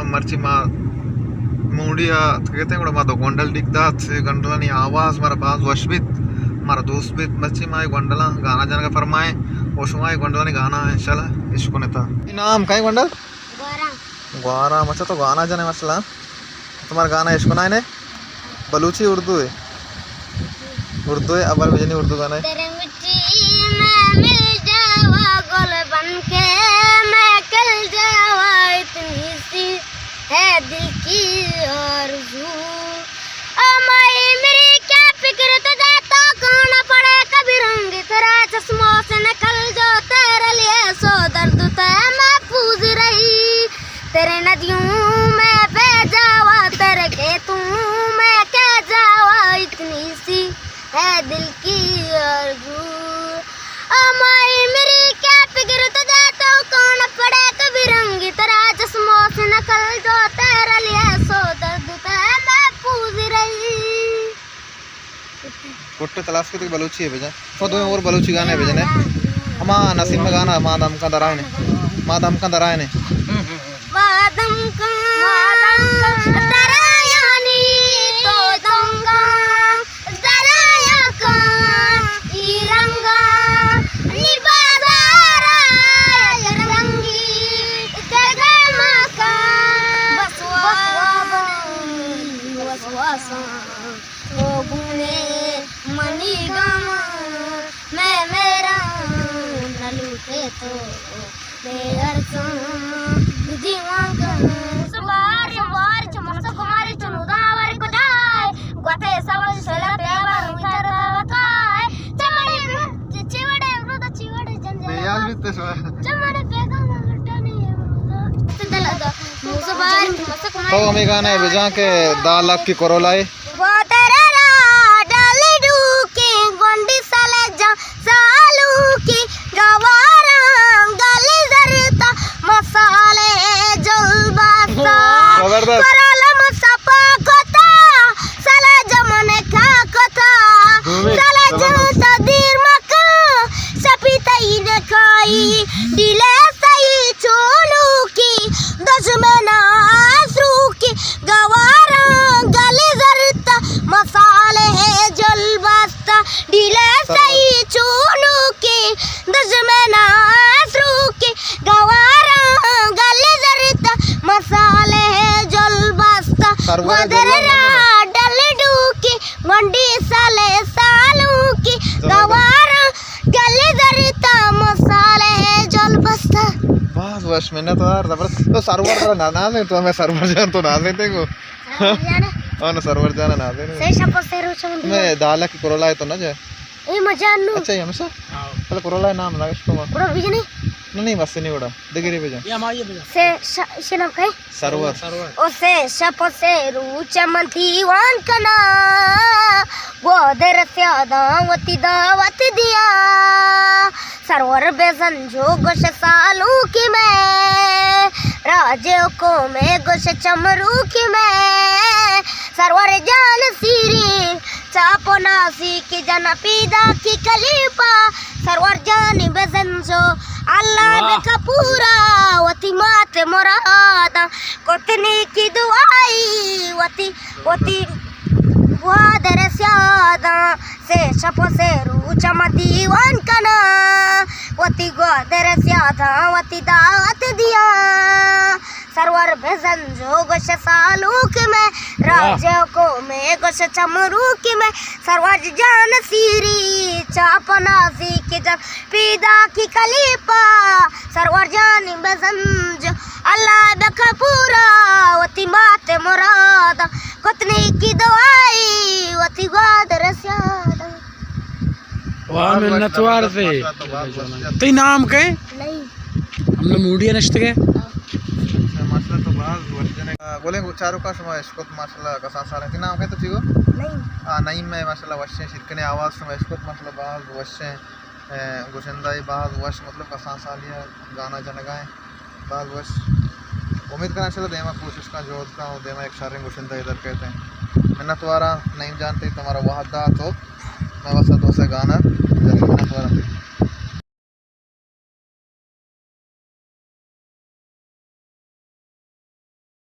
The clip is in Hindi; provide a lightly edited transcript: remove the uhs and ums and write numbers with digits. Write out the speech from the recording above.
मर्ची मा मुंडिया कहते हैं मा दो गोंडल दिखता गंडला नी आवाज मारा बाज वशबित मारा दोस्त भी मर्ची मा गोंडला गाना जाने का फरमाए वो शुमाई गोंडला नी गाना इंशाल्लाह इसको ने था नाम का गोंडल ग्वारा मचा तो गाना जाने मसला तुम्हारा गाना इसको ना है बलूची उर्दू है अबर विजनी उर्दू गाना है है दिल की आरज़ू मेरी क्या फिक्र तुझे तो कहना पड़े कभी रंग तेरा चश्मों से निकल जो तेरे लिए सो दर्द तो महफूज रही तेरे नदियों में बह जावा तेरे खेतों में कह जावा इतनी सी है दिल की आरज़ू मेरी क्या फिक्र तुझे तो कहना पड़े कभी रंग तेरा चश्मों से निकल जो तेरे लिए सो दर्द तो महफूज रही कोट्टे तलाश के तो बलूची है भेजा तो दो और बलूची गाने भेजने हमा नसीब में गाना मादम का दराय ने मादम का दरायनी तो दंगा दराया का तिरंगा निबादारा रंगी जगमा का बसवासा ओ गुने मनी गमा मैं मेरा नलूटे तो बेअर्थ जीवन का सुबार वार चमस कुमारी चनुदावर कुटाय गोते सब सला पेवा मुतर काय चमड़े चिवड़े वृद चिवड़े जंजल याद भी तो चमड़े पेगा लटने तंदल द सुबार चमस कुमारी तो हमें गाना है भेजा के दाल की कोरोलाई वो तेरे डाल डूके गोंडी साले जा सालू की गवारा गली जरता मसाले जलबासा कराला मसपा कोता साले जमने का कोता साले जंता दीर मका सपीता इने खाई दिले सही चोलू की दशमना आसरू की गवारा गली जरता मसाले जलबासा दिले सही चोलू की दशमना आसरू की गवारा गली जरता मसाले जलबासा मदरा डलडू की मंडी साले सालू की गवारा गली जरता मसाले जलबासा बस बस मैंने तो यार जबरदस्त तो सर्वर का ना है तो हमें सर्वर जान तो ना देते को हां ना सर्वर जाना ना दे से शपथ से रोचन मैं दाल की कोरोला है तो ना जाए ए मजानु अच्छा ये हमेशा पहले कोरोला नाम लगा इसको उड़ा बिजनी नहीं बस नहीं उड़ा दिगरी भेजा ये हमारी भेजा से नाम काय सर्वर ओ से शपथ से रोचमंथी वान कना वो दर दावती दावत दिया सरवर बेसन जो गोश सालू की मैं राजे को मैं गोश चमरू की मैं सरवर जान सीरी चापो नासी की जन पीदा की कलीपा सरवर जान बेसन जो अल्लाह देखा पूरा वती माते मुरादा कोतनी की दुआई वती वादर स्यादा से शपो से रूचमा दीवान कना वती गोदर स्यादा वती दावत दिया सरवर भजन जो गोश सालूक में राजे को मैं गोश चमरूक में सरवर जान सीरी चापना सी की जब पीदा की कलीपा सरवर जान भजन जो अल्लाह देखा पूरा वती माते मुरादा कोतनी की दवाई वती गोदर स्यादा वाह मिन्नत वार से तो नाम के नहीं हमने मूडिया नष्ट के माशाल्लाह तो बाज वजने बोले चारों का समय इसको माशाल्लाह का सांस आ रहे नाम है तो ठीक हो नहीं नहीं मैं माशाल्लाह वश्य शिरकने आवाज समय इसको माशाल्लाह बाज वश्य गुशंदाई बाज वश मतलब का सांस आ लिया गाना जनगाएं बाज वश उम्मीद करना चलो देमा कोशिश का जोद का और देमा एक शारे गुशंदा इधर कहते हैं मिन्नत वारा नहीं जानते तुम्हारा वहदा तो मैं बस तो से गाना जब मिन्नत वारा